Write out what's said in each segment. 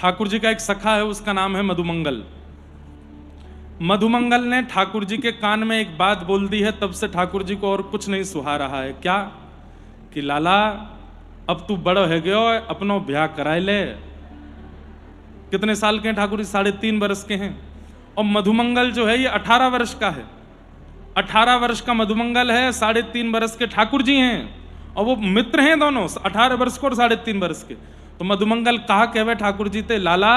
ठाकुर जी का एक सखा है, उसका नाम है मधुमंगल। मधुमंगल ने ठाकुर जी के कान में एक बात बोल दी है, तब से ठाकुर जी को और कुछ नहीं सुहा रहा है। क्या? कि लाला अब तू बड़ो है गयो, अपनो ब्याह कराए ले। कितने साल के हैं ठाकुर जी? 3.5 वर्ष के हैं। और मधुमंगल जो है ये 18 वर्ष का है। 18 वर्ष का मधुमंगल है, 3.5 वर्ष के ठाकुर जी हैं, और वो मित्र हैं दोनों, 18 वर्ष को और 3.5 वर्ष के। तो मधुमंगल कहा कहवे ठाकुर जी ते, लाला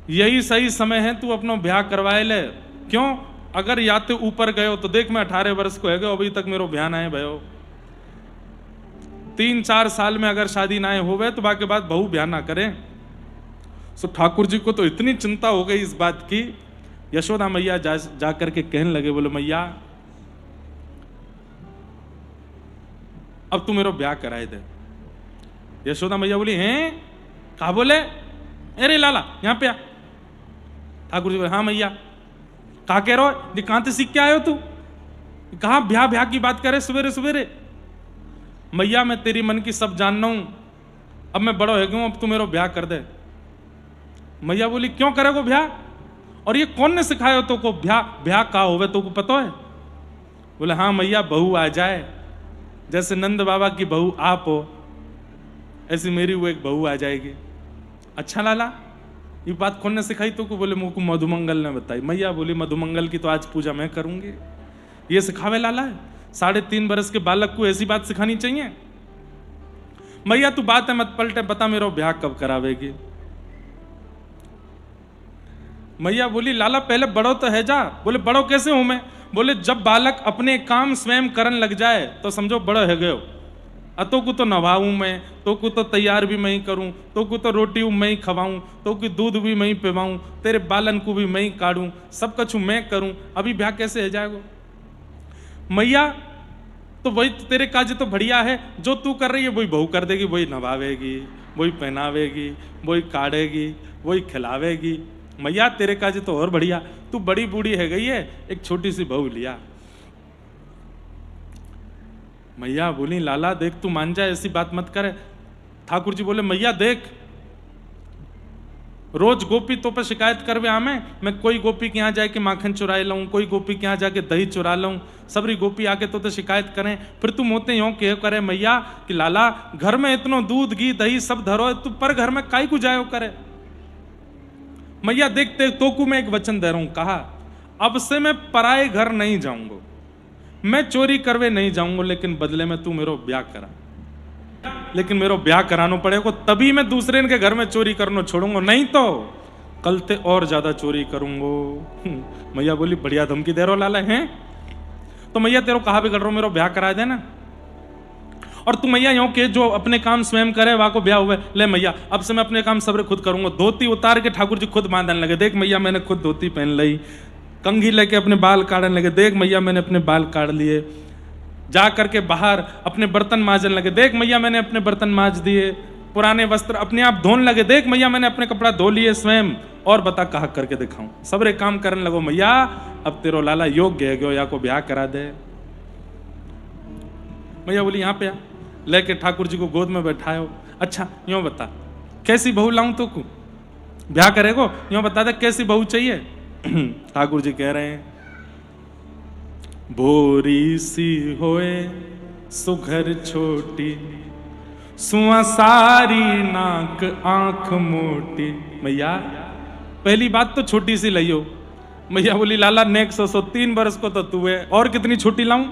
यही सही समय है, तू अपनो ब्याह करवाए ले। क्यों? अगर या तो ऊपर गयो तो देख, मैं 18 वर्ष को है गयो, अभी तक मेरो ब्याह ना है भयो। 3-4 साल में अगर शादी ना होवे तो बाकी बात बहू ब्याह ना करे। सो ठाकुर जी को तो इतनी चिंता हो गई इस बात की, यशोदा मैया जा करके कहने लगे, बोले मैया अब तू मेरो ब्याह कराए दे। यशोदा मैया बोली, हैं कहा बोले? अरे लाला यहां पे आ। ठाकुर जी बोले, हाँ मैया। कहा कह रहे हो? कहां से सीख के आयो तू? कहा ब्याह ब्याह की बात करे सवेरे सवेरे? मैया मैं तेरी मन की सब जानना हूं, अब मैं बड़ा हो गया, अब तू मेरो ब्याह कर दे। मैया बोली, क्यों करेगो ब्याह? और ये कौन ने सिखाया तो को ब्याह ब्याह का होवे तो को पता है? बोले, हाँ मैया, बहू आ जाए, जैसे नंद बाबा की बहू आप हो, ऐसी मेरी वो एक बहू आ जाएगी। अच्छा लाला, ये बात कौन ने सिखाई तो को? बोले, मुझको मधुमंगल ने बताई। मैया बोली, मधुमंगल की तो आज पूजा मैं करूंगी। ये सिखावे लाला है? 3.5 वर्ष के बालक को ऐसी बात सिखानी चाहिए? मैया तू बात है मत पलटे, बता मेरा ब्याह कब करावेगी? मैया बोली, लाला पहले बड़ो तो है जा। बोले, बड़ो कैसे हूं मैं? बोले, जब बालक अपने काम स्वयं करन लग जाए तो समझो बड़ो है गयो। अतो को तो नवाऊं मैं, तो को तो तैयार भी मैं ही करूं, तो को तो रोटी मैं ही खवाऊं, तो को दूध भी मैं ही पिवाऊं, तेरे बालन को भी मैं ही काटूं, सब कछु मैं करूं, अभी ब्याह कैसे है जाएगा? मैया तो वही तेरे काज तो बढ़िया है, जो तू कर रही है वही बहू कर देगी, वही नवावेगी, वही पहनावेगी, वही काटेगी, वही खिलावेगी। मैया तेरे काज तो और बढ़िया, तू बड़ी बूढ़ी है गई है, एक छोटी सी बहू लिया। मैया बोली, लाला देख तू मान जा, ऐसी बात मत करे। ठाकुर जी बोले, मैया देख, रोज गोपी तो पर शिकायत करवे आमे, मैं कोई गोपी के यहाँ जाके माखन चुराए लाऊं, कोई गोपी के यहाँ जाके दही चुरा लाऊं, सबरी गोपी आके तो शिकायत करें, फिर तुम होते यूं कह करे मैया कि लाला घर में इतनो दूध घी दही सब धरो, तू पर घर में काई को जायो करे? मैया देखते तो को मैं एक वचन दे रहा हूं, कहा अब से मैं पराए घर नहीं जाऊंगा, मैं चोरी करवे नहीं जाऊंगा, लेकिन बदले में तू मेरो ब्याह करा। लेकिन मेरो ब्याह कराना पड़ेगा, तभी मैं दूसरे के घर में चोरी करना छोड़ूंगा, नहीं तो कल ते और ज्यादा चोरी करूंगा। मैया बोली, बढ़िया धमकी दे रहो लाला हैं? तो मैया तेरो कहा भी कर रहा हूं, मेरो ब्याह करा देना। और तू मैया यूं के जो अपने काम स्वयं करे वहां को ब्याह हुए, ले मैया अब से मैं अपने काम सब खुद करूंगा। धोती उतार के ठाकुर जी खुद बांधने लगे, देख मैया मैंने खुद धोती पहन ली। कंघी लेके अपने बाल काटने लगे, देख मैया मैंने अपने बाल काट लिए। जा करके बाहर अपने बर्तन मांजने लगे, देख मैया मैंने अपने बर्तन मांज दिए। पुराने वस्त्र अपने आप धोने लगे, देख मैया मैंने अपने कपड़ा धो लिए स्वयं। और बता कहा करके दिखाऊं, सबरे काम करने लगो। मैया अब तेरो लाला योग्य है गयो, या को ब्याह करा दे। मैया बोली, यहाँ पे आ। लेके ठाकुर जी को गोद में बैठायो। अच्छा यूं बता कैसी बहू लाऊं तो को ब्याह करेगो? यूं बता दे कैसी बहू चाहिए? ठाकुर जी कह रहे हैं, भोरी सी होए सुघर छोटी, सुआ सारी नाक आंख मोटी। मैया पहली बात तो छोटी सी लियो। मैया बोली, लाला नेक्स्ट 3 वर्ष को तो तू है, और कितनी छोटी लाऊं?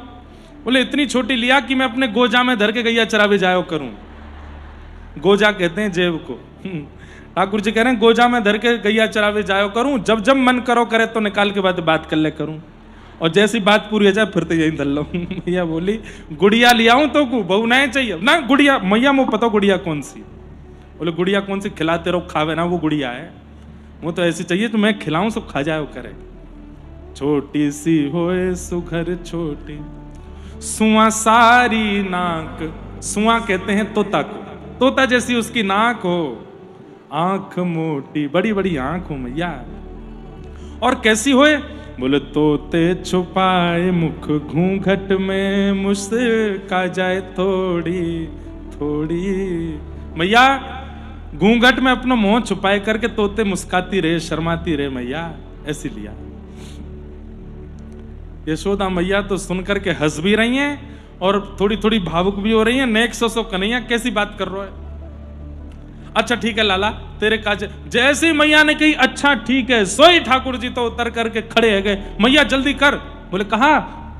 बोले, इतनी छोटी लिया कि मैं अपने गोजा में धर के गैया चरावे जायो करूं। गोजा कहते हैं जेब को। ठाकुर जी कह रहे हैं, गोजा में धर के गैया चरावे जायो करूं, जब जब मन करो करे तो निकाल के बाद बात कर ले करूं, और जैसी बात पूरी हो जाए फिर तो यही धर लो। मैया बोली, गुड़िया ले आऊं तो को बहू नहीं चाहिए ना? गुड़िया मैया मुझे पता गुड़िया कौन सी? बोले, गुड़िया कौन सी? खिलाते रहो खावे ना, वो गुड़िया है। वो तो ऐसी चाहिए तो मैं खिलाऊं सब खा जाओ करे। छोटी सी होए सुघर छोटी, सुआ सारी नाक। सुआ कहते हैं तोता को, तोता जैसी उसकी नाक हो, आंख मोटी, बड़ी बड़ी आंख हो मैया। और कैसी होए? बोले, तोते छुपाए मुख घूंघट में, मुस्का जाए थोड़ी थोड़ी। मैया घूंघट में अपना मुंह छुपाए करके तोते मुस्काती रहे, शर्माती रहे मैया, ऐसी लिया। यशोदा मैया तो सुनकर के हंस भी रही हैं और थोड़ी थोड़ी भावुक भी हो रही हैं। नेक सो कन्हैया कैसी बात कर रहा है? अच्छा ठीक है लाला, तेरे काज। जैसे ही मैया ने कही अच्छा ठीक है, सोई ठाकुर जी तो उतर करके खड़े है गए। मैया जल्दी कर। बोले कहा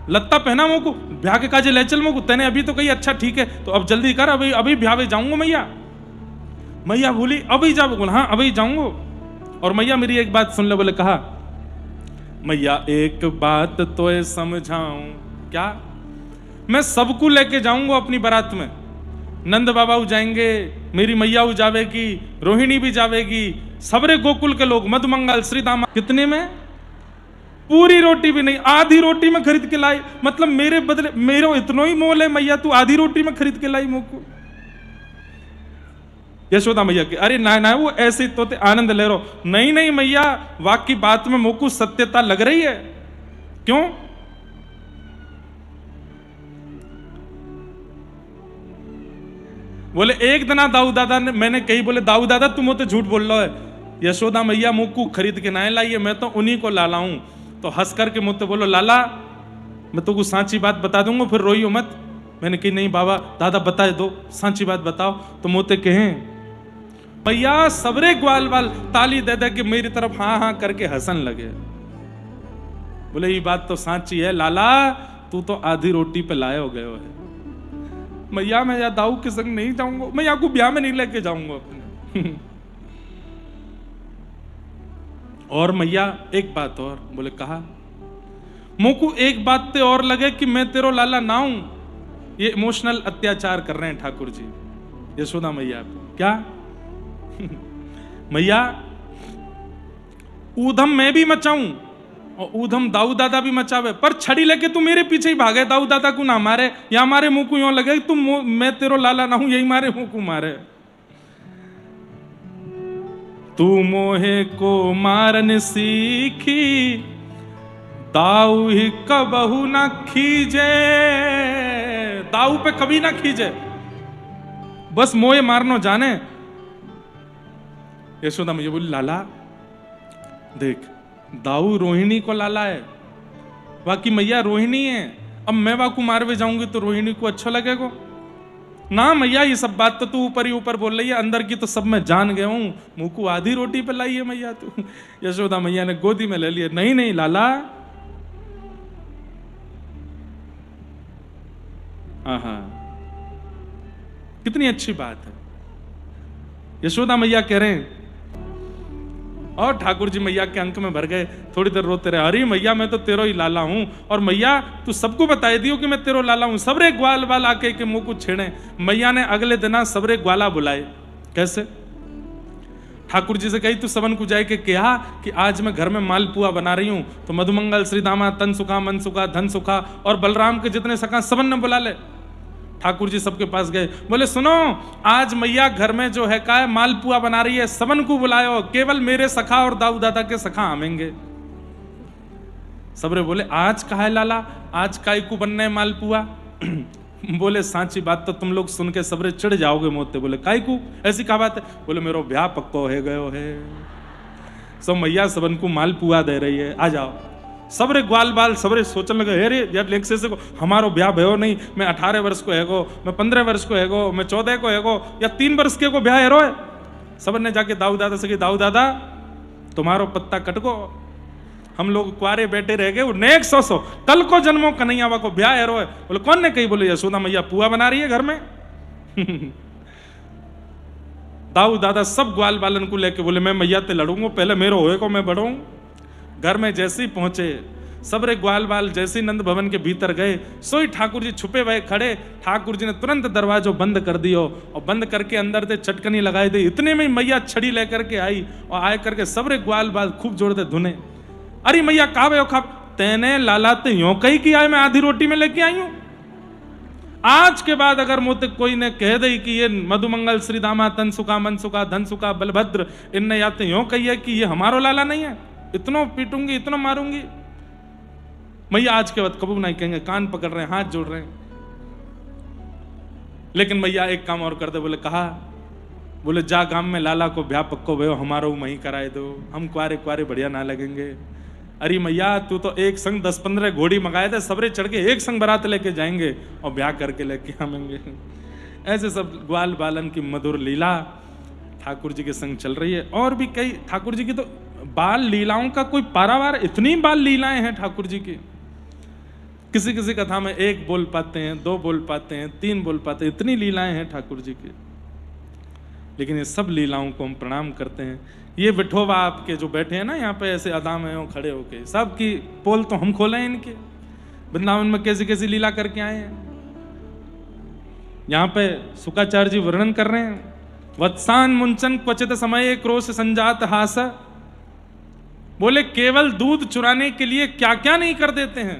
लत्ता पहना मोको, ब्याह के काजे ले चल मोको, तेने अभी तो कही अच्छा ठीक है, तो अब जल्दी कर, अभी अभी ब्याह जाऊंगा मैया। मैया बोली अभी जा? बोला हाँ अभी जाऊंगा। और मैया मेरी एक बात सुन ले। बोले कहा मैया एक बात तो समझाऊं क्या? मैं सबको लेके जाऊंगा अपनी बारात में। नंद बाबा जाएंगे, मेरी मैया जावेगी, रोहिणी भी जावेगी, सबरे गोकुल के लोग, मधुमंगल श्री दामा। कितने में? पूरी रोटी भी नहीं, आधी रोटी में खरीद के लाई। मतलब मेरे बदले मेरे इतना ही मोल है मैया, तू आधी रोटी में खरीद के लाई मोको। यशोदा मैया के अरे ना ना वो ऐसे तो आनंद ले रहो। नहीं नहीं मैया, वाकई बात में मोको सत्यता लग रही है। क्यों? बोले एक दिन दाऊ दादा ने मैंने कही, बोले दाऊ दादा तुम वो तो झूठ बोल रहे हो, यशोदा मैया मोको खरीद के ना लाई है, मैं तो उन्हीं को लाला हूं। तो हंस करके मुझसे बोलो लाला मैं तो कुछ सांची बात बता दूंगा, फिर रोइयो मत। मैंने कही नहीं बाबा दादा बता दो, सांची बात बताओ। तो मोते कहें भैया सबरे ग्वाल बाल ताली दे दे के मेरी तरफ हाँ हाँ करके हंसन लगे। बोले ये बात तो सांची है लाला, तू तो आधी रोटी पे लाए हो गए हो है। मैया मैं या दाऊ के संग नहीं जाऊंगा, मैं या को ब्याह में नहीं लेके जाऊंगा अपने। और मैया एक बात और। बोले कहा मोको एक बात ते और लगे कि मैं तेरो लाला ना हूं। ये इमोशनल अत्याचार कर रहे हैं ठाकुर जी यशोदा मैया पे। क्या? मैया ऊधम मैं भी मचाऊं और ऊधम दाऊ दादा भी मचावे, पर छड़ी लेके तू मेरे पीछे ही भागे, दाऊ दादा को ना मारे, या मारे मुंह को यूं लगे तुम मैं तेरो लाला ना हूं, यही मारे मुंह को मारे। तू मोहे को मारन सीखी, दाऊ ही कबहू ना खींचे। दाऊ पे कभी ना खींचे, बस मोहे मारनो जाने। यशोदा मुझे बोली लाला देख दाऊ रोहिणी को लाला है, बाकी मैया रोहिणी है। अब मैं वाकू मारवे जाऊंगी तो रोहिणी को अच्छा लगेगा ना। मैया ये सब बात तो तू ऊपर ही ऊपर बोल रही है, अंदर की तो सब मैं जान गया हूं। मुंह को आधी रोटी पे लाई है मैया तू। यशोदा मैया ने गोदी में ले लिया। नहीं नहीं लाला, हाँ कितनी अच्छी बात है। यशोदा मैया कह रहे हैं और ठाकुर जी मैया के अंक में भर गए। थोड़ी देर रोते रहे। अरे मैया मैं तो तेरो ही लाला हूं, और मैया तू सबको बताई दियो कि मैं तेरो लाला हूं। सबरे ग्वाल वाल आके के मुंह को छेड़े। मैया ने अगले दिन सबरे ग्वाला बुलाए। कैसे? ठाकुर जी से कही तू सबन को जाए के कहा कि आज मैं घर में मालपुआ बना रही हूं, तो मधुमंगल श्री दामा तन सुखा मन सुखा धन सुखा और बलराम के जितने सखा सबन ने बुला ले। ठाकुर जी सबके पास गए। बोले सुनो आज मैया घर में जो है का मालपुआ बना रही है, सबन को बुलायो, केवल मेरे सखा और दाऊ दादा के सखा आवेंगे। सबरे बोले आज कहा है लाला, आज काय को बनना है मालपुआ? बोले सांची बात तो तुम लोग सुन के सबरे चिढ़ जाओगे मोते। बोले काय को ऐसी क्या बात है? बोले मेरो ब्याह पक्को है गयो है, सब मैया सबन को मालपुआ दे रही है, आ जाओ। सबरे ग्वाल बाल सबरे सोचने लगे अरे यार लेक्से से को हमारो ब्याह भयो नहीं, मैं 18 वर्ष को हैगो, मैं 15 वर्ष को हैगो, मैं 14 को हैगो, या 3 वर्ष के को ब्याह है रोए। सबन ने जाके दाऊ दादा से कही दाऊ दादा तुम्हारो पत्ता कट गो, हम लोग कुआरे बैठे रह गए, नेक सो कल को जन्मो कन्हैया को ब्याह है रोए। बोले कौन ने कही? बोले यशोदा मैया पुआ बना रही है घर में। दाऊ दादा सब ग्वाल बालन को लेके बोले मैं मैया ते लड़ूंगा, पहले मेरो होए को मैं बढ़ूं। घर में जैसे ही पहुंचे सबरे ग्वाल बाल जैसे ही नंद भवन के भीतर गए, सोई ठाकुर जी छुपे हुए खड़े। ठाकुर जी ने तुरंत दरवाजो बंद कर दियो और बंद करके अंदर से चटकनी लगाई दी। इतने में मैया छड़ी लेकर के आई और आए करके सबरे ग्वाल बाल खूब जोड़ दे धुने। अरे मैया कहा भयो खा तेने लाला ते यूं कही कि आए मैं आधी रोटी में लेके आई हूं। आज के बाद अगर मुझे कोई ने कह दे कि ये मधुमंगल श्री दामा तन सुखा मन सुखा धन सुखा बलभद्र इनने या तो यूं कही है कि ये हमारो लाला नहीं है, इतना पीटूंगी इतना मारूंगी। मैया आज के बाद कबू नहीं कहेंगे, कान पकड़ रहे हैं, हाथ जोड़ रहे हैं। लेकिन मैया एक काम और कर दे। बोले कहा बोले जा गांव में लाला को ब्याह पक्को भयो, हमारो वहीं कराए दो, हम कुआरे कुआरे बढ़िया ना लगेंगे। अरे मैया तू तो एक संग 10-15 घोड़ी मंगाए थे, सबरे चढ़ के एक संग बारात लेके जाएंगे और ब्याह करके लेके आवेंगे। ऐसे सब ग्वाल बालन की मधुर लीला ठाकुर जी के संग चल रही है। और भी कई ठाकुर जी की तो बाल लीलाओं का कोई पारावार, इतनी बाल लीलाएं हैं ठाकुर जी की। किसी किसी कथा में 1 बोल पाते हैं, 2 बोल पाते हैं, 3 बोल पाते हैं, इतनी लीलाएं हैं ठाकुर जी की। लेकिन ये सब लीलाओं को हम प्रणाम करते हैं। ये विठोबा आपके जो बैठे हैं ना यहाँ पे ऐसे अदा में खड़े होके, सब की पोल तो हम खोले हैं इनके। वृंदावन में कैसी कैसी लीला करके आए हैं। यहाँ पे शुकाचार्य जी वर्णन कर रहे हैं, वत्सान मुंचन क्वचित समय क्रोश संजात हास। बोले केवल दूध चुराने के लिए क्या क्या नहीं कर देते हैं।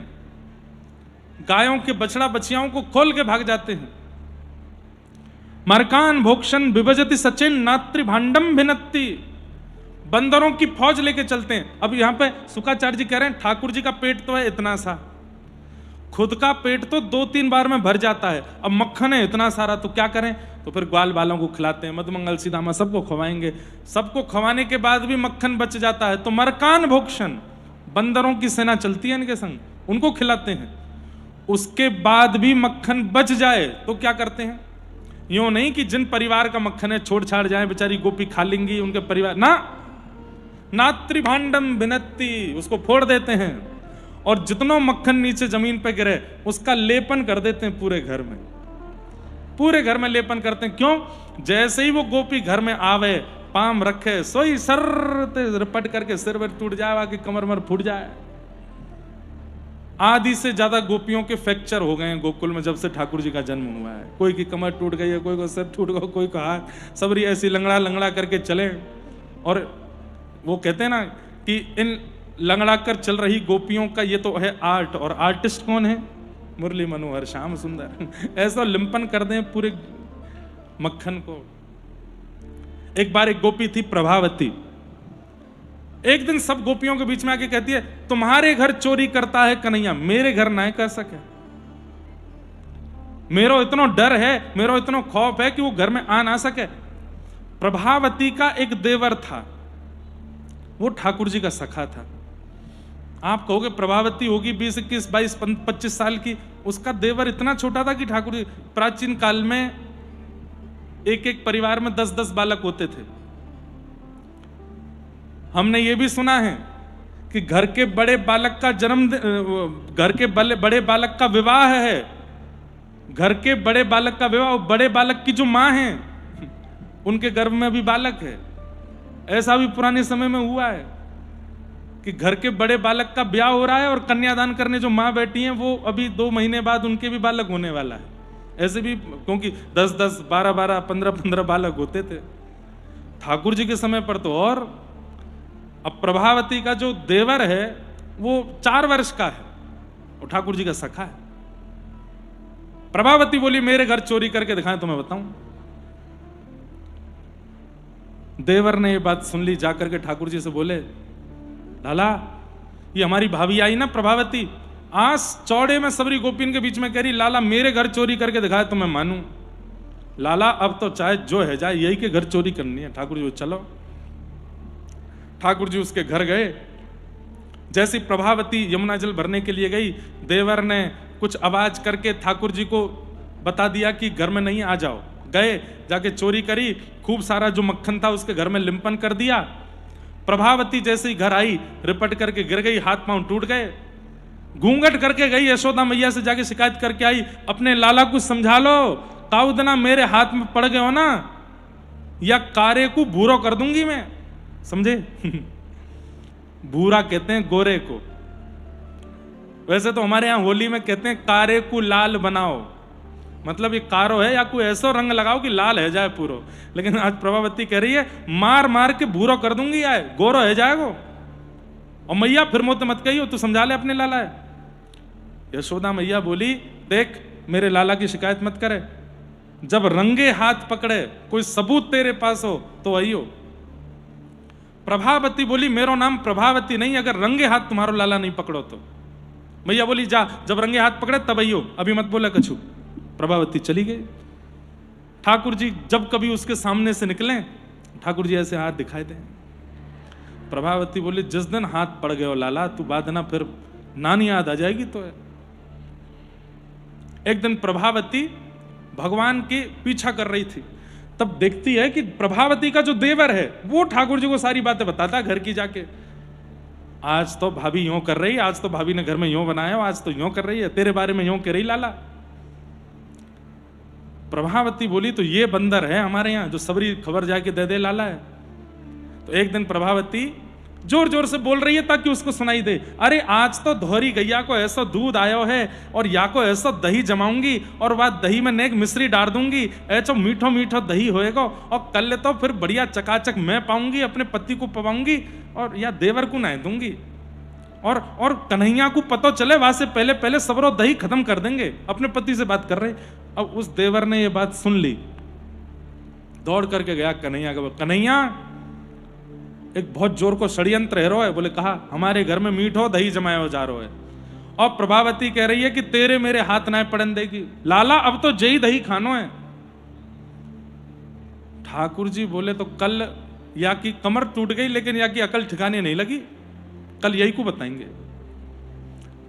गायों के बछड़ा बछियाओं को खोल के भाग जाते हैं। मरकान भोक्षण विभजति सचिन नात्री भांडम भिनत्ति, बंदरों की फौज लेके चलते हैं। अब यहां पे शुकाचार्य जी कह रहे हैं ठाकुर जी का पेट तो है इतना सा, खुद का पेट तो 2-3 बार में भर जाता है, अब मक्खन है इतना सारा, तो क्या करें? तो फिर ग्वाल बालों को खिलाते हैं, मधुमंगल सीधामा सबको खवाएंगे। सबको खवाने के बाद भी मक्खन बच जाता है तो मरकान भोक्षण, बंदरों की सेना चलती है इनके संग, उनको खिलाते हैं। उसके बाद भी मक्खन बच जाए तो क्या करते हैं? यूं नहीं कि जिन परिवार का मक्खन है छोड़ छाड़ जाए, बेचारी गोपी खा लेंगी उनके परिवार, ना, नात्री भांडम भिनत्ति, उसको फोड़ देते हैं और जितना मक्खन नीचे जमीन पे गिरे उसका लेपन कर देते हैं पूरे घर में। पूरे घर में लेपन करते हैं। क्यों? जैसे ही वो गोपी घर में आवे, पाम रखे, सोई सर रिपट करके सिर पर टूट जाए, आगे कमर मर फूट जाए। आधी से ज्यादा गोपियों के फ्रैक्चर हो गए हैं गोकुल में जब से ठाकुर जी का जन्म हुआ है। कोई की कमर टूट गई है, कोई को सिर टूट गया, कोई का हाथ, सबरी ऐसी लंगड़ा लंगड़ा करके चले। और वो कहते हैं ना कि इन लंगड़ा कर चल रही गोपियों का ये तो है आर्ट, और आर्टिस्ट कौन है? मुरली मनोहर, श्याम सुंदर। ऐसा लिंपन कर दें पूरे मक्खन को। एक बार एक गोपी थी प्रभावती, एक दिन सब गोपियों के बीच में आके कहती है तुम्हारे घर चोरी करता है कन्हैया, मेरे घर ना कर सके। मेरो इतना डर है, मेरो इतना खौफ है कि वो घर में आ ना सके। प्रभावती का एक देवर था, वो ठाकुर जी का सखा था। आप कहोगे प्रभावती होगी 20, 21, 22, 25 साल की, उसका देवर इतना छोटा था कि ठाकुर जी, प्राचीन काल में एक एक परिवार में 10-10 बालक होते थे। हमने ये भी सुना है कि घर के बड़े बालक का जन्म, घर के बड़े बालक का विवाह है, घर के बड़े बालक का विवाह, बड़े बालक की जो मां है उनके गर्भ में भी बालक है। ऐसा भी पुराने समय में हुआ है कि घर के बड़े बालक का ब्याह हो रहा है और कन्यादान करने जो मां बैठी हैं वो अभी 2 महीने बाद उनके भी बालक होने वाला है। ऐसे भी, क्योंकि 10-10, 12-12, 15-15 बालक होते थे ठाकुर जी के समय पर तो। और अब प्रभावती का जो देवर है वो 4 वर्ष का है और ठाकुर जी का सखा है। प्रभावती बोली मेरे घर चोरी करके दिखाएं तो मैं बताऊं। देवर ने ये बात सुन ली, जाकर के ठाकुर जी से बोले लाला ये हमारी भाभी आई ना प्रभावती, आस चौड़े में सबरी गोपीन के बीच में कह रही लाला मेरे घर चोरी करके दिखाए तो मैं मानूं। लाला अब तो चाहे जो है जाए, यही के घर चोरी करनी है। ठाकुर जी चलो। ठाकुर जी उसके घर गए। जैसी प्रभावती यमुना जल भरने के लिए गई, देवर ने कुछ आवाज करके ठाकुर जी को बता दिया कि घर में नहीं आ जाओ। गए, जाके चोरी करी, खूब सारा जो मक्खन था उसके घर में लिंपन कर दिया। प्रभावती जैसे ही घर आई, रिपट करके गिर गई, हाथ पांव टूट गए। घूंघट करके गई यशोदा मैया से, जाके शिकायत करके आई, अपने लाला को समझा लो, ताउदना मेरे हाथ में पड़ गए हो ना, या कारे को भूरो कर दूंगी मैं। समझे? भूरा कहते हैं गोरे को, वैसे तो हमारे यहां होली में कहते हैं कारे को लाल बनाओ, मतलब ये कारो है या कोई ऐसा रंग लगाओ कि लाल है जाए पूरो। लेकिन आज प्रभावती कह रही है मार मार के भूरो कर दूंगी, आए गोरो है जाएगो। और मैया फिर मोते मत कही हो, तू समझा ले अपने लाला है। यशोदा मैया बोली देख मेरे लाला की शिकायत मत करे, जब रंगे हाथ पकड़े कोई सबूत तेरे पास हो तो आई हो। प्रभावती बोली मेरो नाम प्रभावती नहीं, अगर रंगे हाथ तुम्हारो लाला नहीं पकड़ो तो। मैया बोली जा, जब रंगे हाथ पकड़े तब आई हो, अभी मत बोला कछु। प्रभावती चली गई। ठाकुर जी जब कभी उसके सामने से निकले, ठाकुर जी ऐसे हाथ दिखाई दें। प्रभावती बोली, जिस दिन हाथ पड़ गए हो लाला, तू बात ना फिर नानी याद आ जाएगी। तो एक दिन प्रभावती भगवान के पीछा कर रही थी, तब देखती है कि प्रभावती का जो देवर है वो ठाकुर जी को सारी बातें बताता है घर की जाके। आज तो भाभी यूं कर रही, आज तो भाभी ने घर में यूं बनाया, आज तो यूं कर रही है, तेरे बारे में यूं कह रही लाला। प्रभावती बोली, तो ये बंदर है हमारे यहाँ जो सबरी खबर जाके दे दे लाला है। तो एक दिन प्रभावती जोर जोर से बोल रही है ताकि उसको सुनाई दे, अरे आज तो धोरी गैया को ऐसा दूध आयो है और या को ऐसा दही जमाऊंगी और बाद दही में नेक मिश्री डाल दूंगी, ऐसा मीठो मीठो दही होएगा और कल तो फिर बढ़िया चकाचक मैं पाऊंगी, अपने पति को पवाऊंगी और या देवर को नह दूंगी और कन्हैया को पता चले वहां से पहले पहले सबरो दही खत्म कर देंगे। अपने पति से बात कर रहे। अब उस देवर ने ये बात सुन ली, दौड़ करके गया कन्हैया के, कन्हैया एक बहुत जोर को षड्यंत्र है रो है। बोले, कहा हमारे घर में मीठो दही जमायो जा रो है। और प्रभावती कह रही है कि तेरे मेरे हाथ ना पड़न देगी लाला, अब तो जई दही खानो है। ठाकुर जी बोले, तो कल या की कमर टूट गई लेकिन या की अकल ठिकाने नहीं लगी, कल यही को बताएंगे।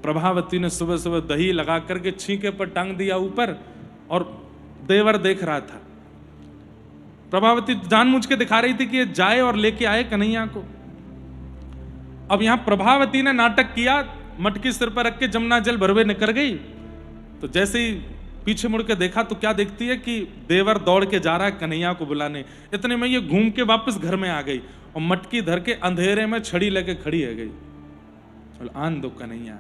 प्रभावती ने सुबह सुबह दही लगा करके छींके पर टांग दिया ऊपर और देवर देख रहा था। प्रभावती जानबूझ के दिखा रही थी कि ये जाए और लेके आए कन्हैया को। अब यहां प्रभावती ने नाटक किया, मटकी सिर पर रख के जमुना जल भरवे निकल गई। तो जैसे ही पीछे मुड़ के देखा तो क्या देखती है कि देवर दौड़ के जा रहा है कन्हैया को बुलाने। इतने में ये घूम के वापस घर में आ गई और मटकी धर के अंधेरे में छड़ी लेके खड़ी है गई। चलो आन दो कन्हैया।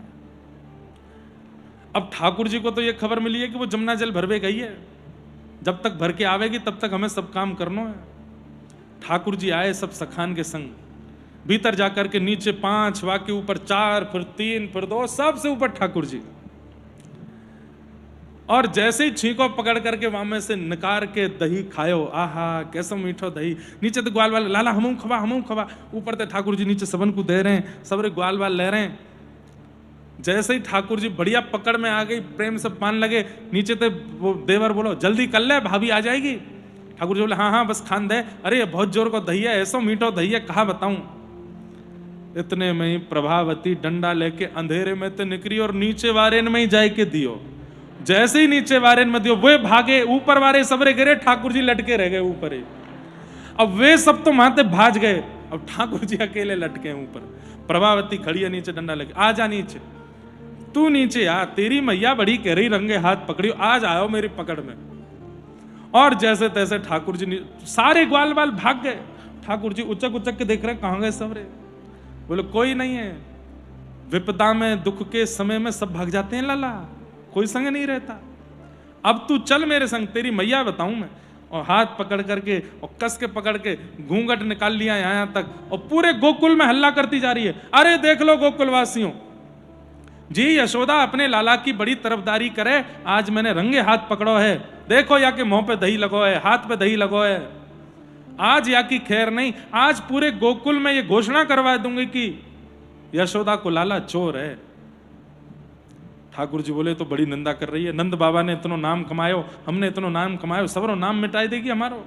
अब ठाकुर जी को तो ये खबर मिली है कि वो जमुना जल भरवे गई है, जब तक भर के आवेगी तब तक हमें सब काम करना है। ठाकुर जी आए सब सखान के संग, भीतर जाकर के नीचे 5 वाके ऊपर 4 फिर 3 फिर 2 सबसे ऊपर ठाकुर जी। और जैसे ही छींको पकड़ करके वहां में से निकाल के दही खायो, आहा कैसा मीठो दही। नीचे तो ग्वाल वाल लाला हमू खबा, ऊपर तो ठाकुर जी नीचे सबन को दे रहे हैं, सबरे ग्वाल वाल ले रहे हैं। जैसे ही ठाकुर जी बढ़िया पकड़ में आ गई, प्रेम से पान लगे, नीचे तो वो देवर बोलो जल्दी कर ले भाभी आ जाएगी। ठाकुर जी बोले हाँ बस खान दे। अरे बहुत जोर को दही है, ऐसा मीठो दही है, कहा बताऊं। इतने में ही प्रभावती डंडा लेके अंधेरे में तो निकली और नीचे वारेन में ही जाए के दियो। जैसे ही नीचे वारेन में दियो वे भागे, ऊपर वारे सबरे गिरे, ठाकुर जी लटके रह गए ऊपर ही। अब वे सब तो माते भाज गए, अब ठाकुर जी अकेले लटके ऊपर। प्रभावती खड़ी है नीचे डंडा लेके, आ जा नीचे, तू नीचे आ, तेरी मैया बड़ी कह रही रंगे हाथ पकड़ियो, आज आयो मेरी पकड़ में। और जैसे तैसे ठाकुर जी सारे ग्वाल बाल भाग गए। ठाकुर जी उचक उचक के देख रहे कहां गए सबरे। बोले कोई नहीं है, विपदा में दुख के समय में सब भाग जाते हैं लाला, कोई संग नहीं रहता। अब तू चल मेरे संग, तेरी मैया बताऊं मैं। और हाथ पकड़ करके और कस के पकड़ के घूंघट निकाल लिया यहां तक, और पूरे गोकुल में हल्ला करती जा रही है, अरे देख लो गोकुल वासियों जी, यशोदा अपने लाला की बड़ी तरफदारी करे, आज मैंने रंगे हाथ पकड़ो है। देखो या के मुंह पे दही लगो है, हाथ पे दही लगो है। आज या की खैर नहीं, आज पूरे गोकुल में ये घोषणा करवा दूंगी कि यशोदा को लाला चोर है। ठाकुर जी बोले तो बड़ी निंदा कर रही है, नंद बाबा ने इतना नाम कमायो, हमने इतना नाम कमायो, सबरो नाम मिटाई देगी हमारो।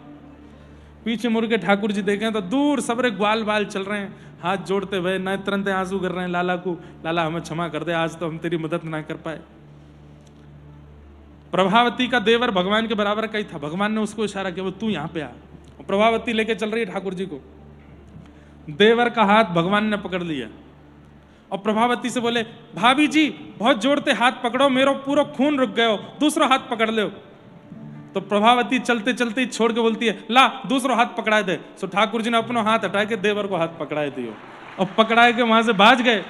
पीछे मुड़ के ठाकुर जी देखें तो दूर सबरे ग्वाल बाल चल रहे हैं, हाथ जोड़ते हुए न तुरंत आंसू कर रहे हैं लाला को, लाला हमें क्षमा कर दे, आज तो हम तेरी मदद ना कर पाए। प्रभावती का देवर भगवान के बराबर का ही था, भगवान ने उसको इशारा किया, वो तू यहां पे आ। प्रभावती लेके चल रही है ठाकुर जी को, देवर का हाथ भगवान ने पकड़ लिया और प्रभावती से बोले भाभी जी बहुत जोड़ते हाथ पकड़ो, मेरो पूरा खून रुक गयो, दूसरा हाथ पकड़ लो। तो प्रभावती चलते चलते छोड़ के बोलती है ला दूसरा हाथ पकड़ा दे। सो ठाकुर जी ने अपना हाथ हटा के देवर को हाथ पकड़ाए दियो और पकड़ाए के वहां से भाज गए।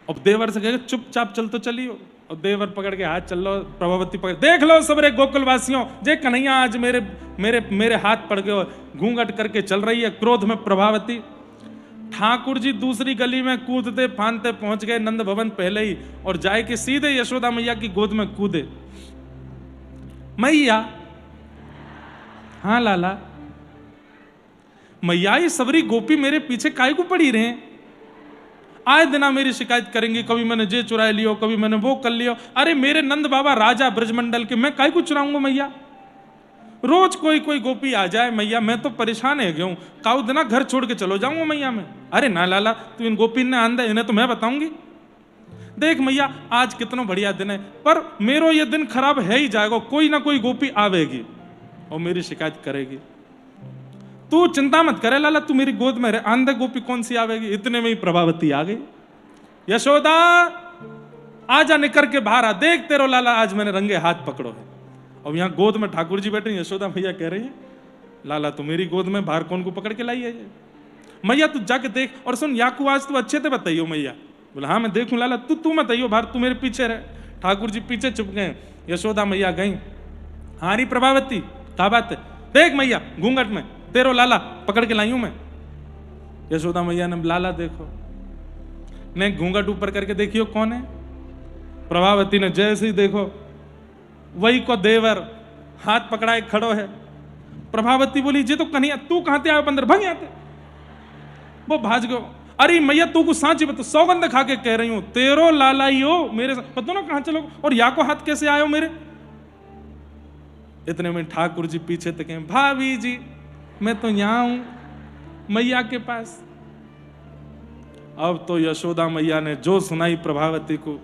अब देवर से कहे चुपचाप चल तो चलियो, और देवर पकड़ के हाथ चल लो, प्रभावती पकड़, देख लो सबरे गोकुल वासियों, जे कन्हैया आज मेरे मेरे मेरे हाथ पड़ गए, घूंघट करके चल रही है क्रोध में प्रभावती। ठाकुर जी दूसरी गली में कूदते फांदते पहुंच गए नंद भवन पहले ही, और जाए के सीधे यशोदा मैया की गोद में कूदे। मैया, हाँ लाला, मैया ये सबरी गोपी मेरे पीछे काहे को पड़ी रहे, आए दिना मेरी शिकायत करेंगी, कभी मैंने जे चुरा लियो, कभी मैंने वो कर लियो। अरे मेरे नंद बाबा राजा ब्रजमंडल के, मैं काहे को चुराऊंगा मैया, रोज कोई कोई गोपी आ जाए मैया, मैं तो परेशान है गया हूं, काऊ दिना घर छोड़ के चलो जाऊंगा मैया मैं। अरे ना लाला, तू इन गोपी ने आंदा, इन्हें तो मैं बताऊंगी। देख मैया आज कितना बढ़िया दिन है, पर मेरो ये दिन खराब है ही जाएगा, कोई ना कोई गोपी आवेगी और मेरी शिकायत करेगी। तू चिंता मत करे लाला, तू मेरी गोद में रहे, आंधे गोपी कौन सी आवेगी। इतने में ही प्रभावती आ गई। यशोदा आजा निकर के बाहर आ, देख तेरो लाला आज मैंने रंगे हाथ पकड़ो है। और यहाँ गोद में ठाकुर जी बैठे, यशोदा भैया कह रही है लाला तो मेरी गोद में बाहर कौन को पकड़ के लाई है मैया, तू जाके देख। और सुन याकू आज तू अच्छे से बताइयो मैया। बोला हाँ मैं देखूं लाला, तू मत आइयो बाहर, तू मेरे पीछे रहे। ठाकुर जी पीछे चुप गए। यशोदा मैया गई, हाँ री प्रभावती क्या बात है, देख मैया घूंघट में तेरो लाला पकड़ के लाई हूं मैं। यशोदा मैया ने लाला देखो, ने घूंघट ऊपर करके देखियो कौन है। प्रभावती ने जैसे ही देखो वही को देवर हाथ पकड़ाए खड़ो है। प्रभावती बोली जे तो कन्हैया, तू कहां ते आयो बंदर, भग आते। वो भाज गयो। अरे मैया तू को सांची बता, सौगंध खा के कह रही हूं तेरो लाला ही हो मेरे, पता ना कहां चलो, और या को हाथ कैसे आयो मेरे। इतने में ठाकुर जी पीछे तक हैं, भाभी जी मैं तो यहां हूं मैया के पास। अब तो यशोदा मैया ने जो सुनाई प्रभावती को,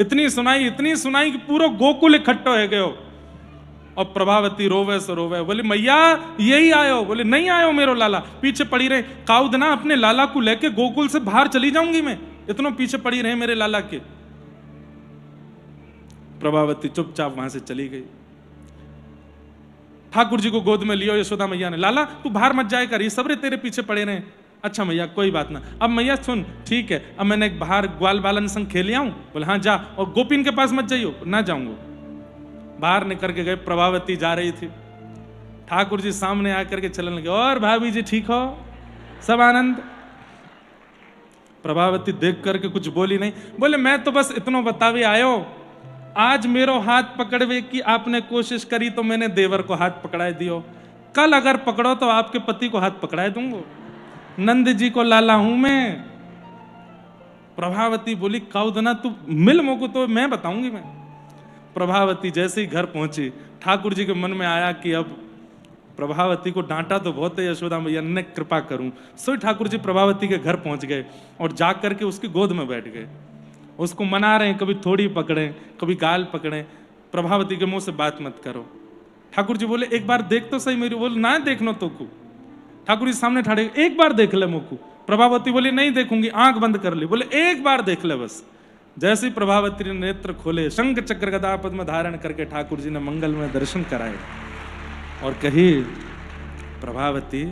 इतनी सुनाई कि पूरा गोकुल इकट्ठो है गयो। और प्रभावती रोवे से रोवे, बोले मैया यही आयो। बोले नहीं आयो मेरो लाला, पीछे पड़ी रहे। काउदना अपने लाला को लेके गोकुल से बाहर चली जाऊंगी मैं, इतनों पीछे पड़ी रहे मेरे लाला के। प्रभावती चुपचाप वहां से चली गई। ठाकुर जी को गोद में लियो यशोदा मैया ने, लाला तू बाहर मत जाए कर, ये सबरे तेरे पीछे पड़े रहे। अच्छा मैया कोई बात ना। अब मैया सुन ठीक है, अब मैंने एक बाहर ग्वाल बालन संग खेल आऊं। बोले हाँ जा, और गोपीन के पास मत जाइयो। ना जाऊंगा। बाहर निकल के गए, प्रभावती जा रही थी। ठाकुर जी सामने आकर के चलने लगे, और भाभी जी ठीक हो, सब आनंद। प्रभावती देख करके कुछ बोली नहीं। बोले मैं तो बस इतना बतावे आयो, आज मेरो हाथ पकड़वे की आपने कोशिश करी तो मैंने देवर को हाथ पकड़ाए दियो, कल अगर पकड़ो तो आपके पति को हाथ पकड़ाए दूंगा। नंद जी को लाला हूं मैं। प्रभावती बोली काउदना तू मिल मोको तो मैं बताऊंगी मैं। प्रभावती जैसे ही घर पहुंची, ठाकुर जी के मन में आया कि अब प्रभावती को डांटा तो बहुत है यशोदा मैया ने, कृपा करूं। सो ठाकुर जी प्रभावती के घर पहुंच गए और जा करके उसकी गोद में बैठ गए। उसको मना रहे हैं, कभी थोड़ी पकड़े कभी गाल पकड़े। प्रभावती के मुंह से बात मत करो। ठाकुर जी बोले एक बार देख तो सही मेरी। बोले ना देखनो तो को। ठाकुर जी सामने ठाड़े, एक बार देख ले मोकू। प्रभावती बोली नहीं देखूंगी, आंख बंद कर ली। बोले एक बार देख ले बस। जैसे ही प्रभावती ने नेत्र खोले, शंख चक्र गदा पद्म धारण करके ठाकुर जी ने मंगल में दर्शन कराए और कही प्रभावती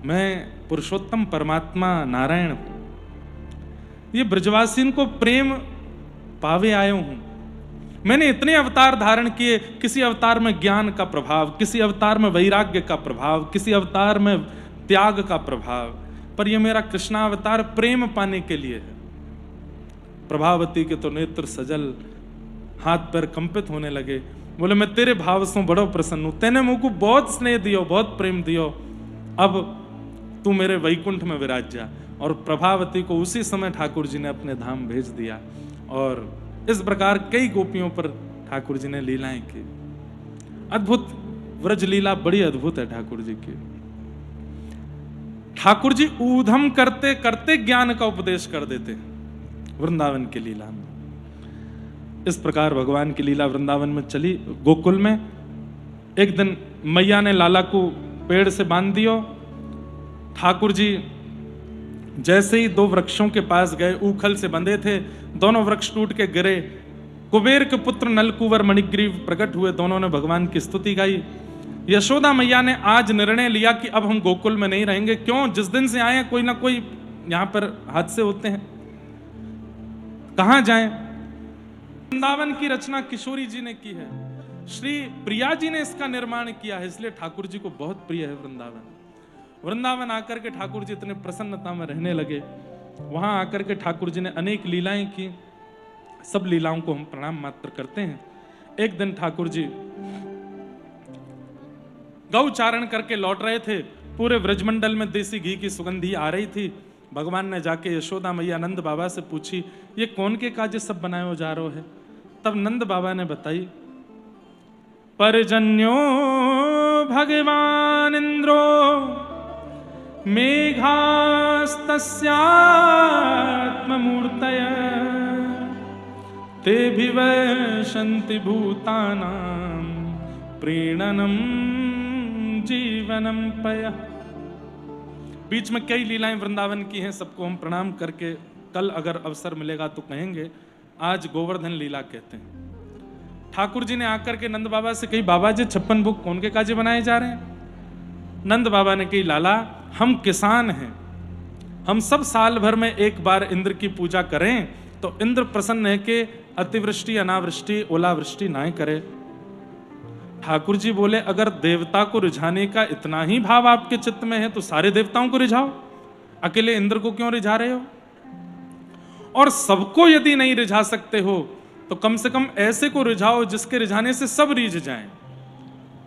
मैं पुरुषोत्तम परमात्मा नारायण ये ब्रजवासीन को प्रेम पावे आयो हूं। मैंने इतने अवतार धारण किए, किसी अवतार में ज्ञान का प्रभाव, किसी अवतार में वैराग्य का प्रभाव, किसी अवतार में त्याग का प्रभाव, पर यह मेरा कृष्णावतार प्रेम पाने के लिए है। प्रभावती के तो नेत्र सजल, हाथ पैर कंपित होने लगे। बोले मैं तेरे भाव से बड़ो प्रसन्न हूं, तेने मुझको बहुत स्नेह दियो, बहुत प्रेम दियो, अब तू मेरे वैकुंठ में विराज जा। और प्रभावती को उसी समय ठाकुर जी ने अपने धाम भेज दिया। और इस प्रकार कई गोपियों पर ठाकुर जी ने लीलाएं की। अद्भुत व्रज लीला बड़ी अद्भुत है ठाकुर जी की। ठाकुर जी ऊधम करते करते ज्ञान का उपदेश कर देते हैं वृंदावन की लीला में। इस प्रकार भगवान की लीला वृंदावन में चली। गोकुल में एक दिन मैया ने लाला को पेड़ से बांध दियो। ठाकुर जी जैसे ही दो वृक्षों के पास गए, ऊखल से बंधे थे, दोनों वृक्ष टूट के गिरे। कुबेर के पुत्र नलकुवर मणिग्रीव प्रकट हुए, दोनों ने भगवान की स्तुति गाई। यशोदा मैया ने आज निर्णय लिया कि अब हम गोकुल में नहीं रहेंगे। क्यों? जिस दिन से आए कोई ना कोई यहां पर हादसे होते हैं, कहां जाएं। वृंदावन की रचना किशोरी जी ने की है, श्री प्रिया जी ने इसका निर्माण किया है, इसलिए ठाकुर जी को बहुत प्रिय है वृंदावन। वृंदावन आकर के ठाकुर जी इतने प्रसन्नता में रहने लगे। वहां आकर के ठाकुर जी ने अनेक लीलाएं की। सब लीलाओं को हम प्रणाम मात्र करते हैं। एक दिन ठाकुर जी गौ चारण करके लौट रहे थे। पूरे व्रजमंडल में देसी घी की सुगंधी आ रही थी। भगवान ने जाके यशोदा मैया नंद बाबा से पूछी, ये कौन के काजे सब बनाए जा रहे है। तब नंद बाबा ने बताई पर्जन्यो भगवान इंद्रो मेघास्तस्यात्ममूर्तय ते विवशन्ति भूतानां प्रीणनम जीवनम पयः। बीच में कई लीलाएं वृंदावन की हैं, सबको हम प्रणाम करके कल अगर अवसर मिलेगा तो कहेंगे। आज गोवर्धन लीला कहते हैं। ठाकुर जी ने आकर के नंद बाबा से कही, बाबा जी 56 भोग कौन के काजे बनाए जा रहे हैं? नंद बाबा ने कही, लाला हम किसान हैं, हम सब साल भर में एक बार इंद्र की पूजा करें तो इंद्र प्रसन्न है कि अतिवृष्टि अनावृष्टि ओलावृष्टि ना करे। ठाकुर जी बोले, अगर देवता को रिझाने का इतना ही भाव आपके चित्त में है तो सारे देवताओं को रिझाओ, अकेले इंद्र को क्यों रिझा रहे हो? और सबको यदि नहीं रिझा सकते हो तो कम से कम ऐसे को रिझाओ जिसके रिझाने से सब रीझ जाएं।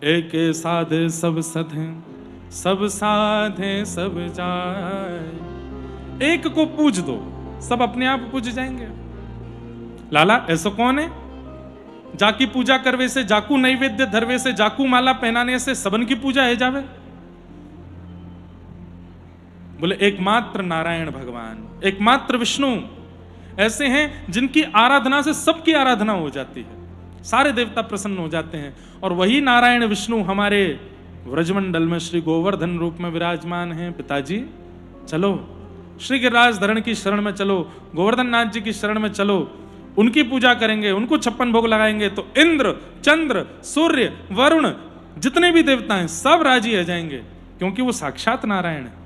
एक साधे सब सधे, सब साधे सब जाए। एक को पूज दो, सब अपने आप पूज जाएंगे। लाला ऐसा कौन है? जाकी पूजा करवे से, जाकू नैवेद्य धरवे से, जाकू माला पहनाने से सबन की पूजा है जावे? बोले एकमात्र नारायण भगवान, एकमात्र विष्णु ऐसे हैं जिनकी आराधना से सबकी आराधना हो जाती है, सारे देवता प्रसन्न हो जाते हैं। और वही नारायण विष्णु हमारे व्रजमंडल में श्री गोवर्धन रूप में विराजमान हैं। पिताजी चलो श्री गिरिराज धरण की शरण में चलो, गोवर्धन नाथ जी की शरण में चलो, उनकी पूजा करेंगे, उनको 56 भोग लगाएंगे तो इंद्र चंद्र सूर्य वरुण जितने भी देवता हैं सब राजी हो जाएंगे, क्योंकि वो साक्षात नारायण है।